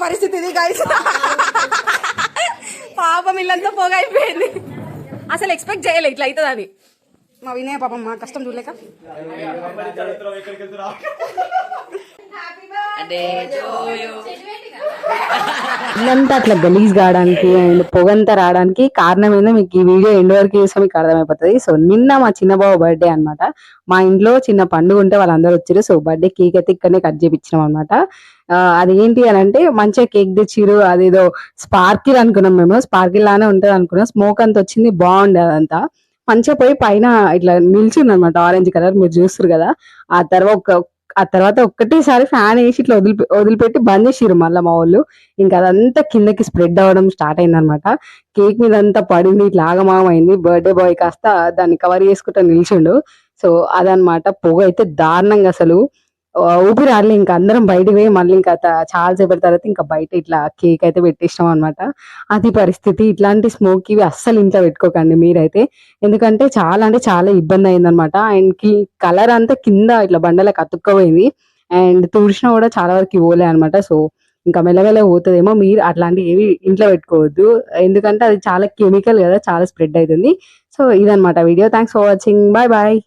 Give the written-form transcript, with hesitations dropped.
పరిస్థితి ఇది గైస్. పాపం ఇల్లంతా పోగా అయిపోయింది. అసలు ఎక్స్పెక్ట్ చేయలే ఇట్లా అవుతుందని. మా వినయ పాపం మా కష్టం చూడలేక ఇల్లంతా అట్లా గలీజ్ కావడానికి అండ్ పొగంతా రావడానికి కారణం ఏందో మీకు ఈ వీడియో ఎండ్ వరకు చూస్తే మీకు అర్థమైపోతుంది. సో నిన్న మా చిన్న బాబు బర్త్డే అనమాట. మా ఇంట్లో చిన్న పండుగ ఉంటే వాళ్ళందరూ వచ్చారు. సో బర్త్డే కేక్ అయితే ఇక్కడనే కట్ చేయించినాం అనమాట. అది ఏంటి అని అంటే మంచిగా కేక్ తెచ్చిరు. అదేదో స్పార్కిల్ అనుకున్నాం మేము. స్పార్కిల్ లానే ఉంటది అనుకున్నాం. స్మోక్ అంత వచ్చింది, బాగుండే అదంతా. మంచిగా పోయి పైన ఇట్లా నిల్చింది అనమాట, ఆరెంజ్ కలర్ మీరు చూస్తారు కదా. ఆ తర్వాత ఒక్కటేసారి ఫ్యాన్ వేసి ఇట్లా వదిలిపెట్టి బంద్ చేసిరు మళ్ళీ మా వాళ్ళు. ఇంకా అదంతా కిందకి స్ప్రెడ్ అవ్వడం స్టార్ట్ అయింది అనమాట. కేక్ మీద అంతా పడింది, ఇట్లా ఆగమాగమైంది. బర్త్డే బాయ్ కాస్త దాన్ని కవర్ చేసుకుంటూ నిల్చుండు. సో అదనమాట. పొగ అయితే దారుణంగా అసలు ఊపిరి రాలే. ఇంకా అందరం బయటకు పోయి మళ్ళీ ఇంకా చాలా సేపటి తర్వాత ఇంకా బయట ఇట్లా కేక్ అయితే పెట్టేసినాం అనమాట. అది పరిస్థితి. ఇట్లాంటి స్మోక్ ఇవి అస్సలు ఇంట్లో పెట్టుకోకండి మీరైతే, ఎందుకంటే చాలా ఇబ్బంది అయిందనమాట. అండ్ కలర్ అంతా కింద ఇట్లా బండలకు అతుక్కపోయింది. అండ్ తుడిచినా కూడా చాలా వరకు పోలే అనమాట. సో ఇంకా మెల్లమెల్ల పోతుందేమో. మీరు అట్లాంటివి ఏవి ఇంట్లో పెట్టుకోవద్దు, ఎందుకంటే అది చాలా కెమికల్ కదా, చాలా స్ప్రెడ్ అవుతుంది. సో ఇదనమాట video. Thanks for watching. Bye bye.